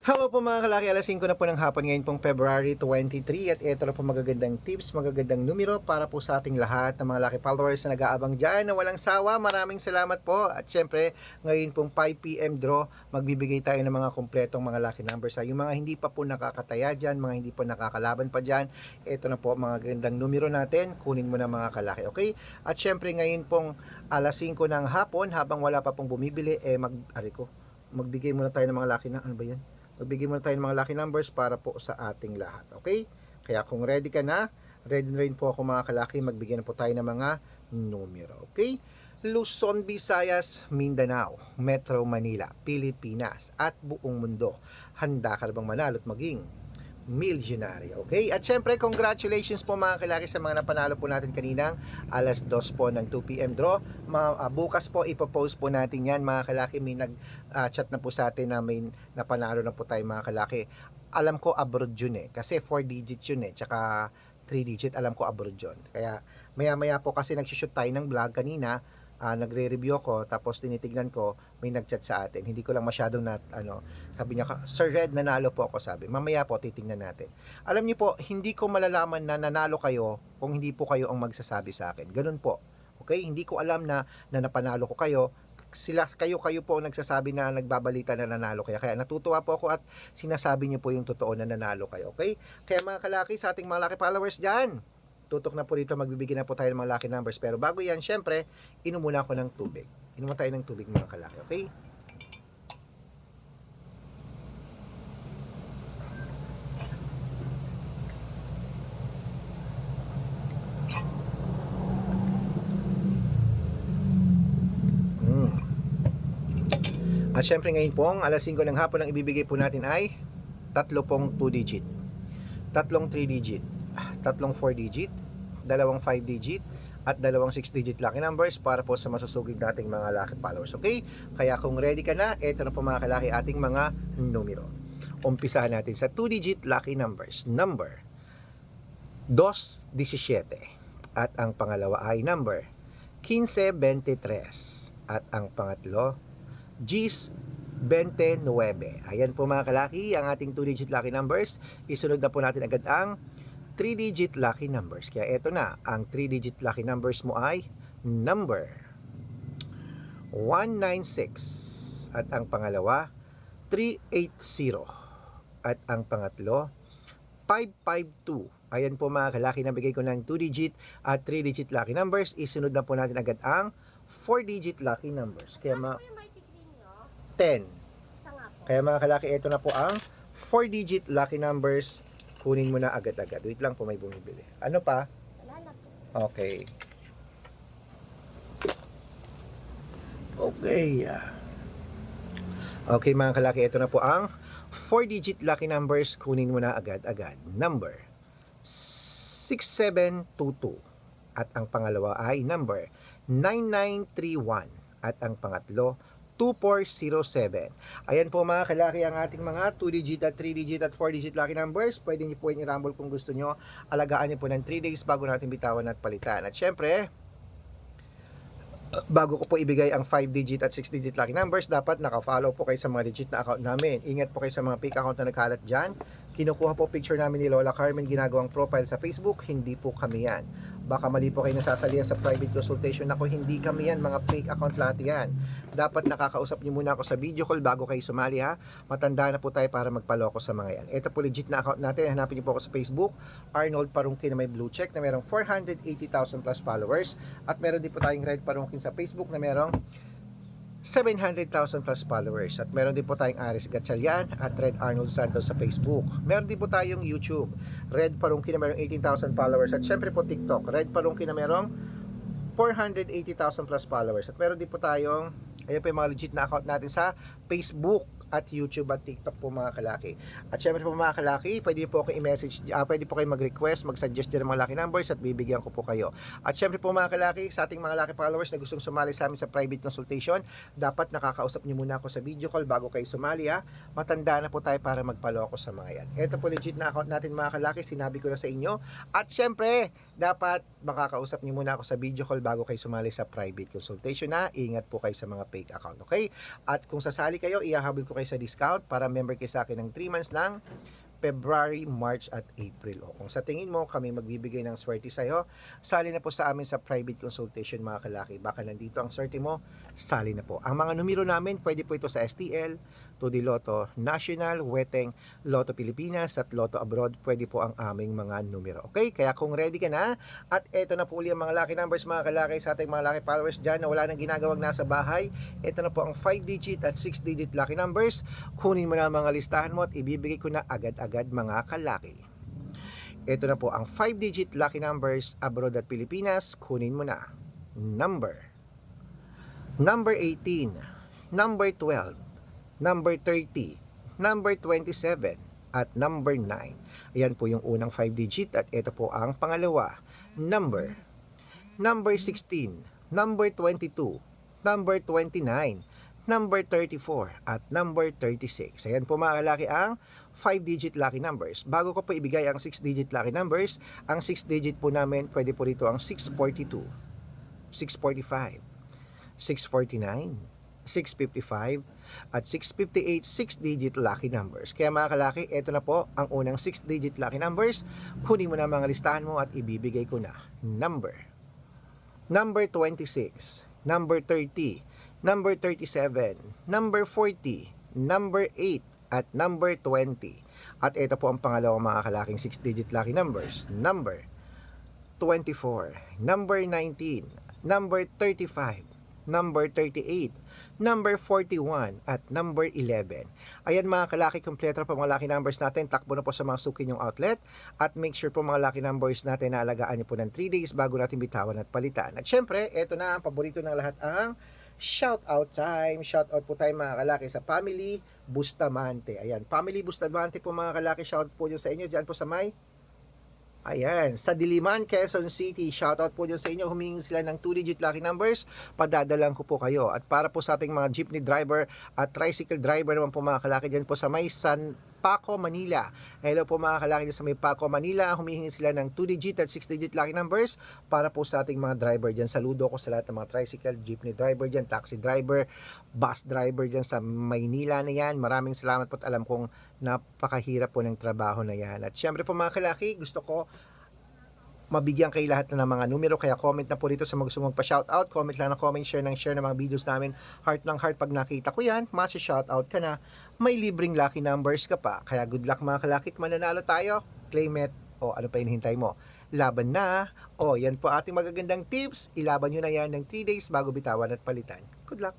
Hello po mga kalaki, alas 5 na po ng hapon ngayon pong February 23 at ito na po magagandang tips, magagandang numero para po sa ating lahat ng mga lucky followers na nag-aabang dyan na walang sawa. Maraming salamat po at syempre ngayon pong 5 PM draw, magbibigay tayo ng mga kumpletong mga lucky numbers. Yung mga hindi pa po nakakataya dyan, mga hindi po nakakalaban pa dyan, ito na po mga gandang numero natin, kunin mo na mga kalaki, okay? At syempre ngayon pong alas 5 ng hapon habang wala pa pong bumibili, magbigay muna tayo ng mga lucky na, ano ba yan? Magbigay muna tayo ng mga lucky numbers para po sa ating lahat. Okay? Kaya kung ready ka na, ready na rin po ako mga kalaki, magbigay na po tayo ng mga numero. Okay? Luzon, Visayas, Mindanao, Metro Manila, Pilipinas, at buong mundo. Handa ka na bang manalo at maging milyonaryo? Okay? At syempre, congratulations po mga kalaki sa mga napanalo po natin kaninang alas 2 po ng 2 PM draw. Bukas po ipopost po natin yan mga kalaki. May nag-chat na po sa atin na may napanalo na po tayo mga kalaki. Alam ko abroad yun kasi 4 digit yun tsaka 3 digit alam ko abroad yun. Kaya maya maya po kasi nagsushoot tayo ng vlog kanina, nagre-review ko tapos tinitignan ko may nag-chat sa atin. Hindi ko lang masyadong sabi niya, Sir Red, nanalo po ako, sabi. Mamaya po titingnan natin. Alam niyo po, hindi ko malalaman na nanalo kayo kung hindi po kayo ang magsasabi sa akin. Ganun po. Okay? Hindi ko alam na napanalo ko kayo. Kayo po ang nagsasabi na nagbabalita na nanalo kayo. Kaya natutuwa po ako at sinasabi niyo po yung totoo na nanalo kayo. Okay? Kaya mga kalaki, sa ating mga lucky followers dyan, tutok na po dito, magbibigay na po tayo ng mga lucky numbers. Pero bago yan, syempre, inom muna ako ng tubig. Inom tayo ng tubig mga kalaki, okay? At syempre ngayon pong alas 5 ng hapon ang ibibigay po natin ay tatlo pong 2 digit, tatlong 3 digit, tatlong 4 digit, dalawang 5 digit, at dalawang 6 digit lucky numbers para po sa masusugid nating mga lucky followers. Okay? Kaya kung ready ka na, ito na po mga kalaki ating mga numero. Umpisahan natin sa 2 digit lucky numbers. Number 217 at ang pangalawa ay number 1523 at ang pangatlo G's 29. Ayan po mga kalaki, ang ating 2 digit lucky numbers. Isunod na po natin agad ang 3 digit lucky numbers. Kaya eto na, ang 3 digit lucky numbers mo ay number 196 at ang pangalawa 380 at ang pangatlo 552. Ayan po mga kalaki, nabigay ko ng 2 digit at 3 digit lucky numbers. Isunod na po natin agad ang 4 digit lucky numbers. Kaya 10. Kaya mga kalaki, ito na po ang 4 digit lucky numbers. Kunin mo na agad-agad. Wait lang po, may bumibili. Ano pa? Okay. Okay. Okay mga kalaki, ito na po ang 4 digit lucky numbers. Kunin mo na agad-agad. Number 6722 at ang pangalawa ay number 9931 at ang pangatlo 2407. Ayan po mga kalaki ang ating mga 2 digit at 3 digit at 4 digit lucky numbers. Pwede niyo po i-rumble kung gusto niyo. Alagaan niyo po ng 3 days bago natin bitawan at palitan. At syempre, bago ko po ibigay ang 5 digit at 6 digit lucky numbers, dapat naka-follow po kayo sa mga legit na account namin. Ingat po kayo sa mga fake account na nagkalat dyan. Kinukuha po picture namin ni Lola Carmen, ginagawang profile sa Facebook. Hindi po kami yan. Baka mali po kayo nasasalihan sa private consultation. Ako, hindi kami yan, mga fake account lahat yan. Dapat nakakausap niyo muna ako sa video call bago kayo sumali ha. Matanda na po tayo para magpaloko sa mga yan. Ito po legit na account natin. Hanapin niyo po ako sa Facebook, Arnold Parungkin na may blue check na merong 480,000 plus followers. At meron din po tayong Red Parungkin sa Facebook na merong 700,000 plus followers. At meron din po tayong Aris Gatchalian at Red Arnold Santos sa Facebook. Meron din po tayong YouTube, Red Parungkin na merong 18,000 followers. At syempre po TikTok, Red Parungkin na merong 480,000 plus followers. At meron din po tayong, ayan po yung mga legit na account natin sa Facebook at YouTube at TikTok po mga kalaki. At syempre po mga kalaki, pwede po kayo i-message, pwede po kayo mag-request, mag-suggest din ng mga lucky numbers at bibigyan ko po kayo. At syempre po mga kalaki, sa ating mga lucky followers na gustong sumali sa amin sa private consultation, dapat nakakausap niyo muna ako sa video call bago kayo sumali ha. Matanda na po tayo para magpaloko sa mga yan. Ito po legit na account natin mga kalaki, sinabi ko na sa inyo. At syempre, dapat makakausap niyo muna ako sa video call bago kayo sumali sa private consultation na. Ingat po kayo sa mga fake account, okay? At kung sasali kayo, ihahabol ko kayo sa discount para member kayo sa akin ng 3 months ng February, March at April. O kung sa tingin mo kami magbibigay ng swerte sa'yo, sali na po sa amin sa private consultation mga kalaki. Baka nandito ang swerte mo, sali na po. Ang mga numero namin, pwede po ito sa STL, 2D Lotto National, Weteng, Lotto Pilipinas at Lotto Abroad. Pwede po ang aming mga numero. Okay? Kaya kung ready ka na, at eto na po uli ang mga lucky numbers mga kalaki sa ating mga lucky followers dyan na wala nang ginagawang nasa bahay. Eto na po ang 5-digit at 6-digit lucky numbers. Kunin mo na ang mga listahan mo at ibibigay ko na agad-agad mga kalaki. Ito na po ang 5-digit lucky numbers abroad at Pilipinas. Kunin mo na. Number 18, number 12, number 30, number 27, at number 9. Ayan po yung unang 5-digit at ito po ang pangalawa. Number 16, number 22, number 29, number 34, at number 36. Ayan po mga kalaki ang 5-digit lucky numbers. Bago ko po ibigay ang 6-digit lucky numbers, ang 6-digit po namin, pwede po rito ang 642, 645, 649, 655, at 658 6-digit lucky numbers. Kaya mga kalaki, ito na po ang unang 6-digit lucky numbers. Kunin mo na mga listahan mo at ibibigay ko na. Number 26, number 30, number 37, number 40, number 8, at number 20. At ito po ang pangalawang mga kalaking 6-digit lucky numbers. Number 24, number 19, number 35, number 38, number 41, at number 11. Ayan mga kalaki, kompleto po mga lucky numbers natin. Takbo na po sa mga suki nyong outlet. At make sure po mga lucky numbers natin na alagaan nyo po ng 3 days bago natin bitawan at palitan. At syempre, ito na ang paborito ng lahat, ang shout out time. Shout out po tayo mga kalaki sa Family Bustamante. Ayan, Family Bustamante po mga kalaki, shout out po dyan sa inyo, dyan po sa may ayan, sa Diliman, Quezon City. Shoutout po dyan sa inyo. Humingi sila ng 2-digit lucky numbers. Padadalan ko po kayo. At para po sa ating mga jeepney driver at tricycle driver naman po mga kalaki dyan po sa may San Paco, Manila. Hello po mga kalaki dyan sa may Paco, Manila. Humihingi sila ng 2-digit at 6-digit lucky numbers para po sa ating mga driver dyan. Saludo ko sa lahat ng mga tricycle, jeepney driver dyan, taxi driver, bus driver dyan sa Maynila na yan. Maraming salamat po at alam kong napakahirap po ng trabaho na yan. At syempre po mga kalaki, gusto ko mabigyan kayo lahat na ng mga numero, kaya comment na po dito sa mga gusto mong pa-shoutout. Comment lang na comment, share ng mga videos namin. Heart ng heart pag nakita ko yan, masi-shoutout ka na. May libreng lucky numbers ka pa. Kaya good luck mga kalaki, mananalo tayo. Claim it. O ano pa hinihintay mo? Laban na. O yan po ating magagandang tips. Ilaban nyo na yan ng 3 days bago bitawan at palitan. Good luck.